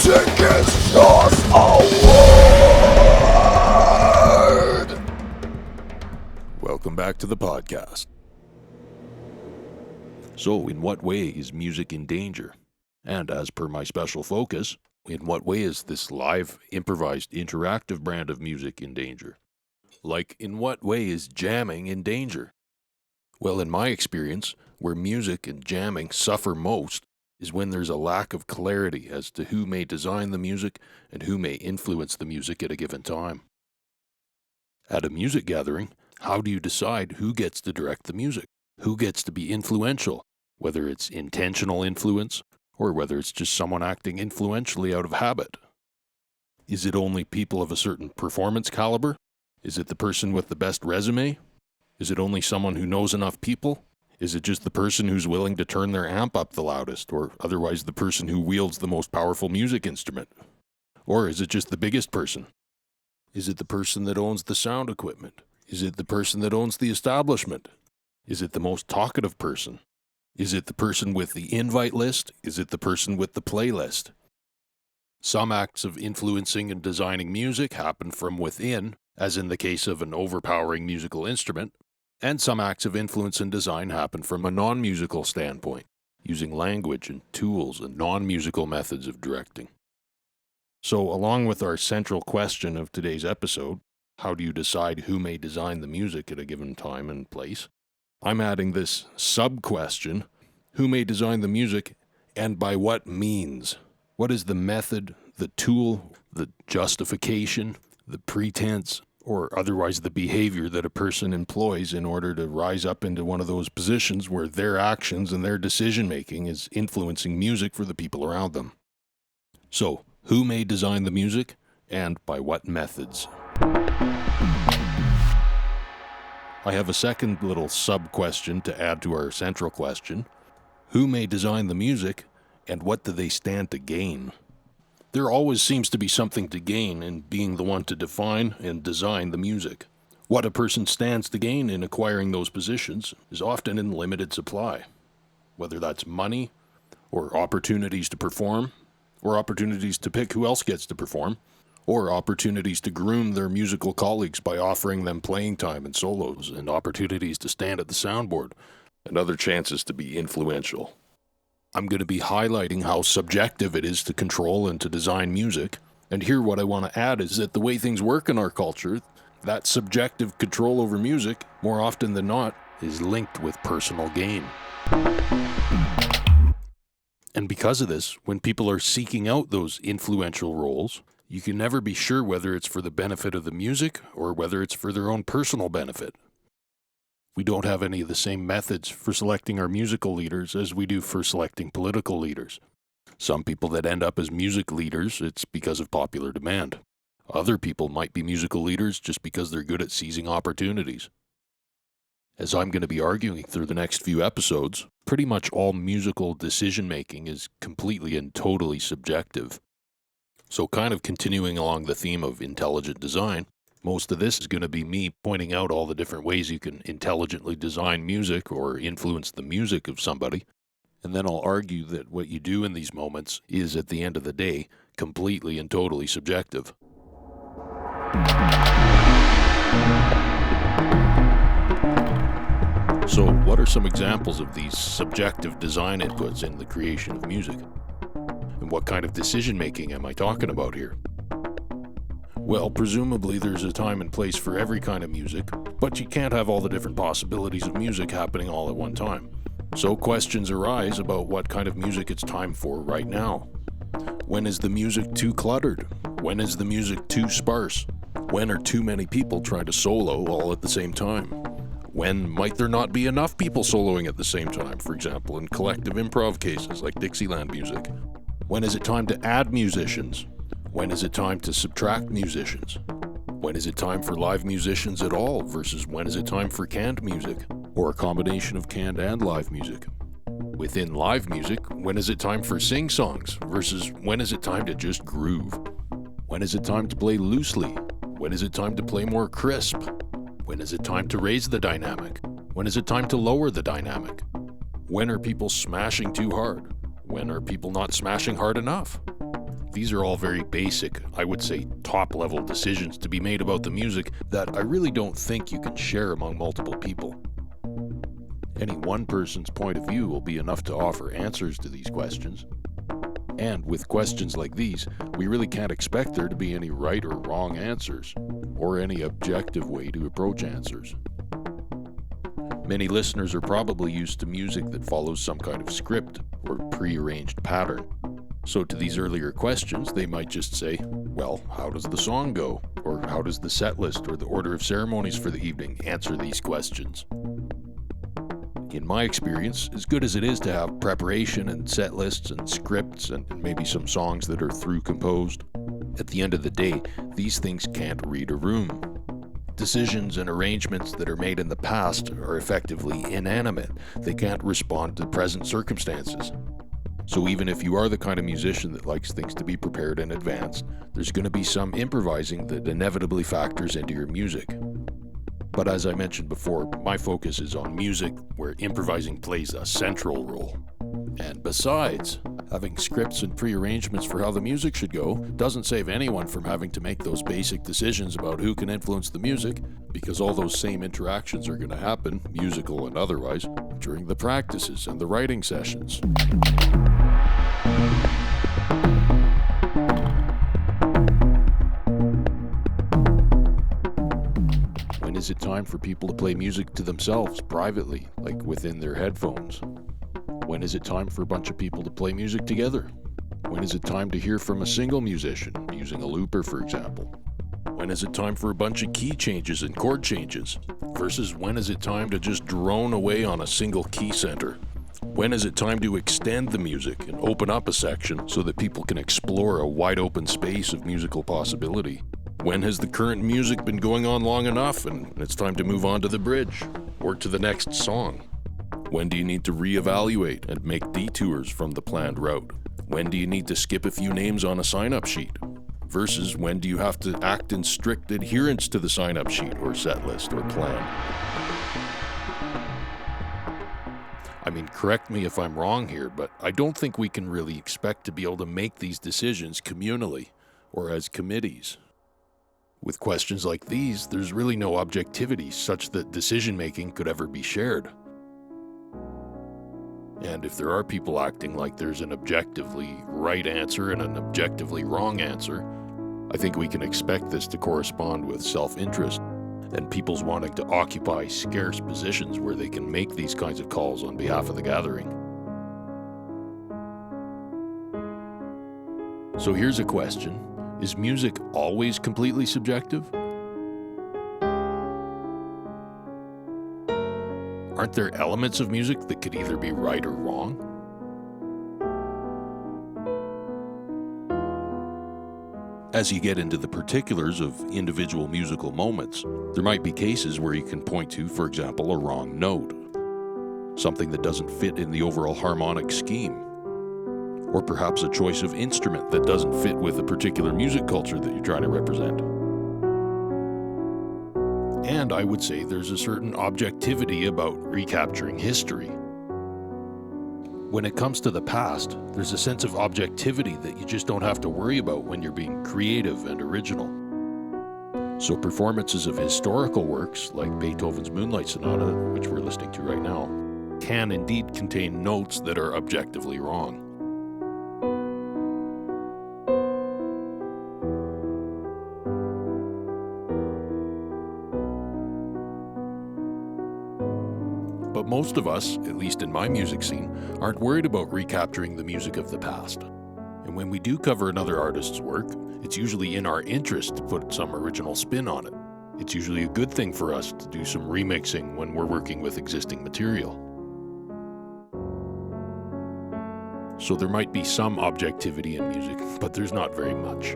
Music is just a word! Welcome back to the podcast. So, in what way is music in danger? And as per my special focus, in what way is this live, improvised, interactive brand of music in danger? Like, in what way is jamming in danger? Well, in my experience, where music and jamming suffer most is when there's a lack of clarity as to who may design the music and who may influence the music at a given time. At a music gathering, how do you decide who gets to direct the music? Who gets to be influential, whether it's intentional influence or whether it's just someone acting influentially out of habit? Is it only people of a certain performance caliber? Is it the person with the best resume? Is it only someone who knows enough people? Is it just the person who's willing to turn their amp up the loudest, or otherwise the person who wields the most powerful music instrument? Or is it just the biggest person? Is it the person that owns the sound equipment? Is it the person that owns the establishment? Is it the most talkative person? Is it the person with the invite list? Is it the person with the playlist? Some acts of influencing and designing music happen from within, as in the case of an overpowering musical instrument, and some acts of influence and design happen from a non-musical standpoint, using language and tools and non-musical methods of directing. So, along with our central question of today's episode, how do you decide who may design the music at a given time and place? I'm adding this sub-question, who may design the music and by what means? What is the method, the tool, the justification, the pretense, or otherwise the behavior that a person employs in order to rise up into one of those positions where their actions and their decision-making is influencing music for the people around them? So, who may design the music and by what methods? I have a second little sub-question to add to our central question. Who may design the music and what do they stand to gain? There always seems to be something to gain in being the one to define and design the music. What a person stands to gain in acquiring those positions is often in limited supply, whether that's money, or opportunities to perform, or opportunities to pick who else gets to perform, or opportunities to groom their musical colleagues by offering them playing time and solos, and opportunities to stand at the soundboard, and other chances to be influential. I'm going to be highlighting how subjective it is to control and to design music. And here what I want to add is that the way things work in our culture, that subjective control over music, more often than not, is linked with personal gain. And because of this, when people are seeking out those influential roles, you can never be sure whether it's for the benefit of the music or whether it's for their own personal benefit. We don't have any of the same methods for selecting our musical leaders as we do for selecting political leaders. Some people that end up as music leaders, it's because of popular demand. Other people might be musical leaders just because they're good at seizing opportunities. As I'm going to be arguing through the next few episodes, pretty much all musical decision-making is completely and totally subjective. So kind of continuing along the theme of intelligent design, most of this is going to be me pointing out all the different ways you can intelligently design music or influence the music of somebody, and then I'll argue that what you do in these moments is, at the end of the day, completely and totally subjective. So, what are some examples of these subjective design inputs in the creation of music? And what kind of decision-making am I talking about here? Well, presumably there's a time and place for every kind of music, but you can't have all the different possibilities of music happening all at one time. So questions arise about what kind of music it's time for right now. When is the music too cluttered? When is the music too sparse? When are too many people trying to solo all at the same time? When might there not be enough people soloing at the same time, for example, in collective improv cases like Dixieland music? When is it time to add musicians? When is it time to subtract musicians? When is it time for live musicians at all versus when is it time for canned music, or a combination of canned and live music? Within live music, when is it time for sing-songs versus when is it time to just groove? When is it time to play loosely? When is it time to play more crisp? When is it time to raise the dynamic? When is it time to lower the dynamic? When are people smashing too hard? When are people not smashing hard enough? these are all very basic, I would say top-level decisions to be made about the music that I really don't think you can share among multiple people. Any one person's point of view will be enough to offer answers to these questions. And with questions like these, we really can't expect there to be any right or wrong answers, or any objective way to approach answers. Many listeners are probably used to music that follows some kind of script or pre-arranged pattern. So to these earlier questions, they might just say, well, how does the song go? Or how does the set list or the order of ceremonies for the evening answer these questions? In my experience, as good as it is to have preparation and set lists and scripts and maybe some songs that are through composed, at the end of the day, these things can't read a room. Decisions and arrangements that are made in the past are effectively inanimate. They can't respond to present circumstances. So even if you are the kind of musician that likes things to be prepared in advance, there's going to be some improvising that inevitably factors into your music. But as I mentioned before, my focus is on music where improvising plays a central role. And besides, having scripts and pre-arrangements for how the music should go doesn't save anyone from having to make those basic decisions about who can influence the music, because all those same interactions are going to happen, musical and otherwise, during the practices and the writing sessions. When is it time for people to play music to themselves privately, like within their headphones? When is it time for a bunch of people to play music together? When is it time to hear from a single musician, using a looper for example? When is it time for a bunch of key changes and chord changes? Versus when is it time to just drone away on a single key center? When is it time to extend the music and open up a section so that people can explore a wide open space of musical possibility? When has the current music been going on long enough and it's time to move on to the bridge or to the next song? When do you need to reevaluate and make detours from the planned route? When do you need to skip a few names on a sign-up sheet? Versus when do you have to act in strict adherence to the sign-up sheet or set list or plan? I mean, correct me if I'm wrong here, but I don't think we can really expect to be able to make these decisions communally or as committees. With questions like these, there's really no objectivity such that decision-making could ever be shared. And if there are people acting like there's an objectively right answer and an objectively wrong answer, I think we can expect this to correspond with self-interest and people's wanting to occupy scarce positions where they can make these kinds of calls on behalf of the gathering. So here's a question. Is music always completely subjective? Aren't there elements of music that could either be right or wrong? As you get into the particulars of individual musical moments, there might be cases where you can point to, for example, a wrong note, something that doesn't fit in the overall harmonic scheme, or perhaps a choice of instrument that doesn't fit with a particular music culture that you're trying to represent. And I would say there's a certain objectivity about recapturing history. When it comes to the past, there's a sense of objectivity that you just don't have to worry about when you're being creative and original. So performances of historical works, like Beethoven's Moonlight Sonata, which we're listening to right now, can indeed contain notes that are objectively wrong. But most of us, at least in my music scene, aren't worried about recapturing the music of the past. And when we do cover another artist's work, it's usually in our interest to put some original spin on it. It's usually a good thing for us to do some remixing when we're working with existing material. So there might be some objectivity in music, but there's not very much.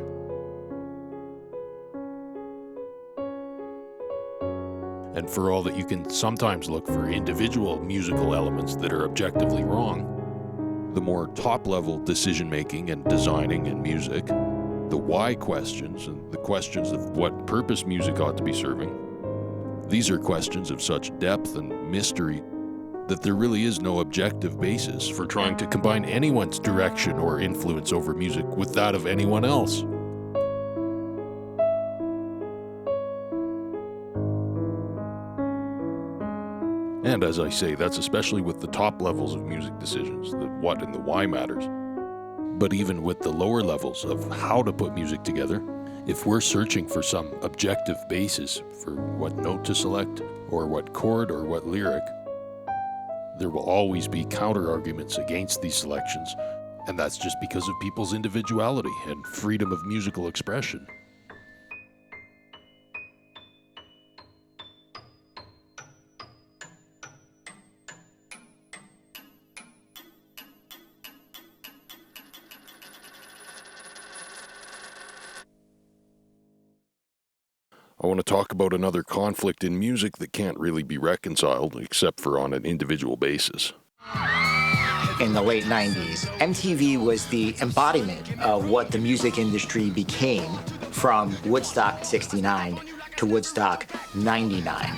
And for all that you can sometimes look for individual musical elements that are objectively wrong, the more top-level decision-making and designing in music, the why questions and the questions of what purpose music ought to be serving, these are questions of such depth and mystery that there really is no objective basis for trying to combine anyone's direction or influence over music with that of anyone else. And as I say, that's especially with the top levels of music decisions, the what and the why matters. But even with the lower levels of how to put music together, if we're searching for some objective basis for what note to select, or what chord, or what lyric, there will always be counter-arguments against these selections, and that's just because of people's individuality and freedom of musical expression. I want to talk about another conflict in music that can't really be reconciled except for on an individual basis. In the late 90s, MTV was the embodiment of what the music industry became from Woodstock 69 to Woodstock 99.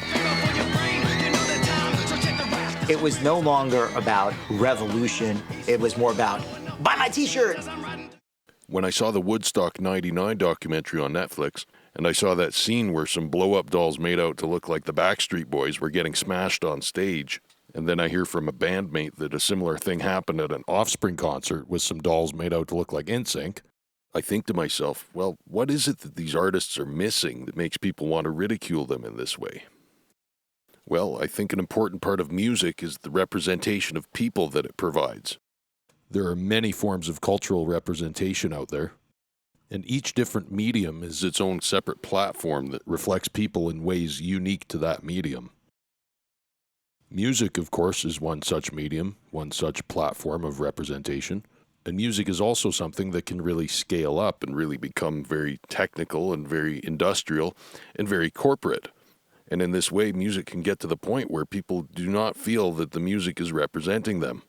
It was no longer about revolution, it was more about, buy my t-shirt! When I saw the Woodstock 99 documentary on Netflix, and I saw that scene where some blow-up dolls made out to look like the Backstreet Boys were getting smashed on stage, and then I hear from a bandmate that a similar thing happened at an Offspring concert with some dolls made out to look like NSYNC, I think to myself, well, what is it that these artists are missing that makes people want to ridicule them in this way? Well, I think an important part of music is the representation of people that it provides. There are many forms of cultural representation out there, and each different medium is its own separate platform that reflects people in ways unique to that medium. Music, of course, is one such medium, one such platform of representation, and music is also something that can really scale up and really become very technical and very industrial and very corporate. And in this way, music can get to the point where people do not feel that the music is representing them.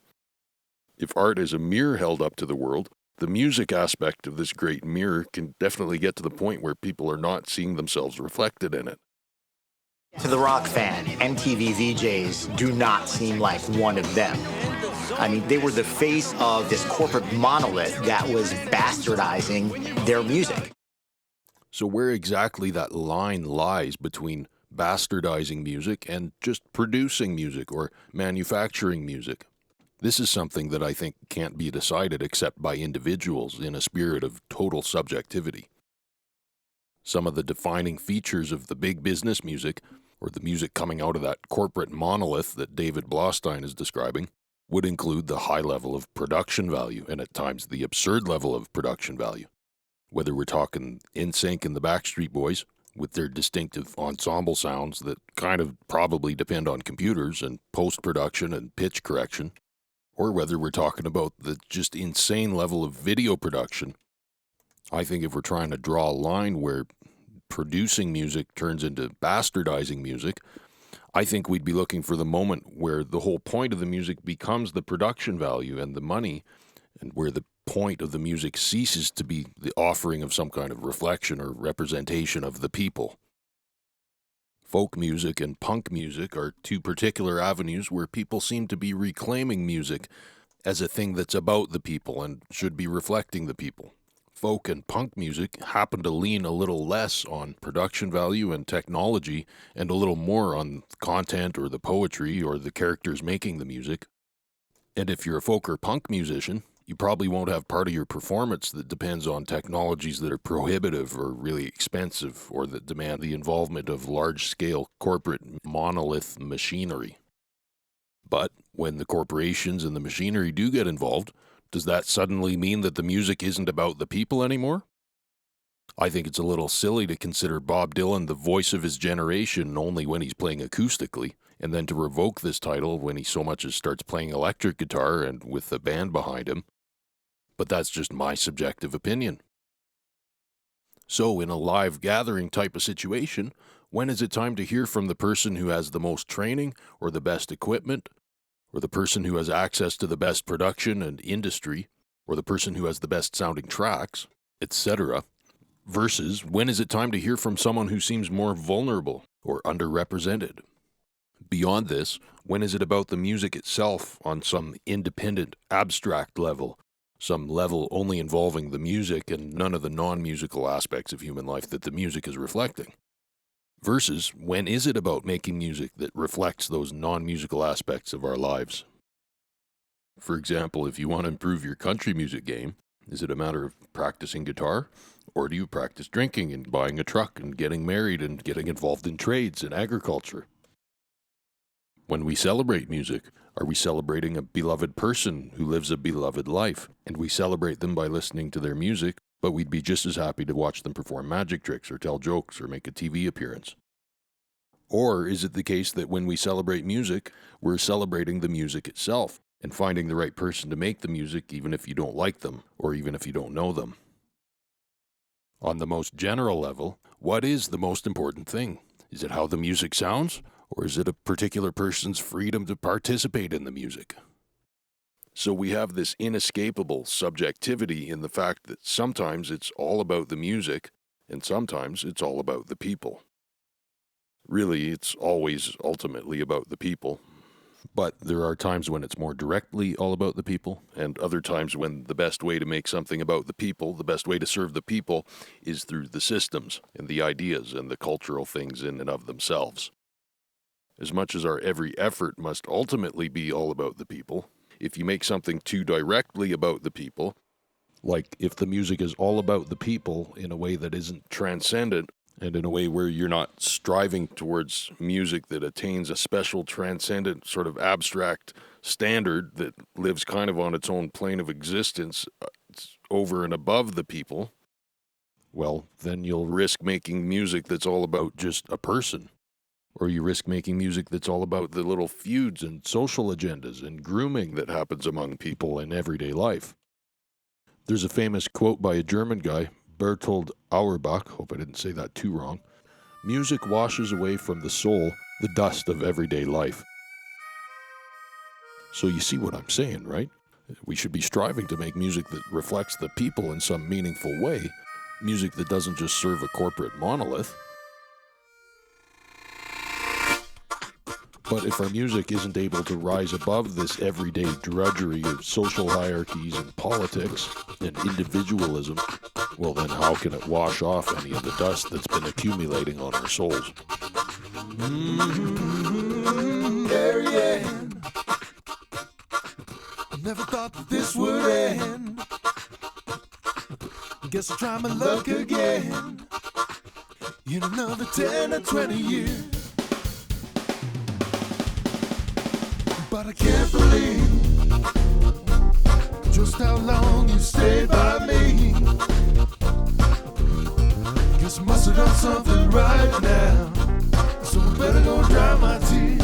If art is a mirror held up to the world, the music aspect of this great mirror can definitely get to the point where people are not seeing themselves reflected in it. To the rock fan, MTV VJs do not seem like one of them. I mean, they were the face of this corporate monolith that was bastardizing their music. So where exactly that line lies between bastardizing music and just producing music or manufacturing music? This is something that I think can't be decided except by individuals in a spirit of total subjectivity. Some of the defining features of the big business music, or the music coming out of that corporate monolith that David Blaustein is describing, would include the high level of production value and at times the absurd level of production value. Whether we're talking NSYNC and the Backstreet Boys, with their distinctive ensemble sounds that kind of probably depend on computers and post-production and pitch correction, or whether we're talking about the just insane level of video production. I think if we're trying to draw a line where producing music turns into bastardizing music, I think we'd be looking for the moment where the whole point of the music becomes the production value and the money, and where the point of the music ceases to be the offering of some kind of reflection or representation of the people. Folk music and punk music are two particular avenues where people seem to be reclaiming music as a thing that's about the people and should be reflecting the people. Folk and punk music happen to lean a little less on production value and technology and a little more on content or the poetry or the characters making the music. And if you're a folk or punk musician, you probably won't have part of your performance that depends on technologies that are prohibitive or really expensive or that demand the involvement of large-scale corporate monolith machinery. But when the corporations and the machinery do get involved, does that suddenly mean that the music isn't about the people anymore? I think it's a little silly to consider Bob Dylan the voice of his generation only when he's playing acoustically, and then to revoke this title when he so much as starts playing electric guitar and with a band behind him. But that's just my subjective opinion. So in a live gathering type of situation, when is it time to hear from the person who has the most training or the best equipment, or the person who has access to the best production and industry, or the person who has the best sounding tracks, etc., versus when is it time to hear from someone who seems more vulnerable or underrepresented? Beyond this, when is it about the music itself on some independent, abstract level, some level only involving the music and none of the non-musical aspects of human life that the music is reflecting? Versus, when is it about making music that reflects those non-musical aspects of our lives? For example, if you want to improve your country music game, is it a matter of practicing guitar? Or do you practice drinking and buying a truck and getting married and getting involved in trades and agriculture? When we celebrate music, are we celebrating a beloved person who lives a beloved life, and we celebrate them by listening to their music, but we'd be just as happy to watch them perform magic tricks or tell jokes or make a TV appearance? Or is it the case that when we celebrate music, we're celebrating the music itself and finding the right person to make the music even if you don't like them or even if you don't know them? On the most general level, what is the most important thing? Is it how the music sounds? Or is it a particular person's freedom to participate in the music? So we have this inescapable subjectivity in the fact that sometimes it's all about the music, and sometimes it's all about the people. Really, it's always ultimately about the people. But there are times when it's more directly all about the people, and other times when the best way to make something about the people, the best way to serve the people, is through the systems and the ideas and the cultural things in and of themselves. As much as our every effort must ultimately be all about the people, if you make something too directly about the people, like if the music is all about the people in a way that isn't transcendent, and in a way where you're not striving towards music that attains a special transcendent sort of abstract standard that lives kind of on its own plane of existence over and above the people, well, then you'll risk making music that's all about just a person. Or you risk making music that's all about the little feuds and social agendas and grooming that happens among people in everyday life. There's a famous quote by a German guy, Bertold Auerbach, hope I didn't say that too wrong. Music washes away from the soul the dust of everyday life. So you see what I'm saying, right? We should be striving to make music that reflects the people in some meaningful way, music that doesn't just serve a corporate monolith. But if our music isn't able to rise above this everyday drudgery of social hierarchies and politics and individualism, well then how can it wash off any of the dust that's been accumulating on our souls? Marianne, I never thought that this would end. Guess I'll try my luck again in another 10 or 20 years. But I can't believe just how long you stayed by me. Guess I must have done something right now, so I better go dry my tears.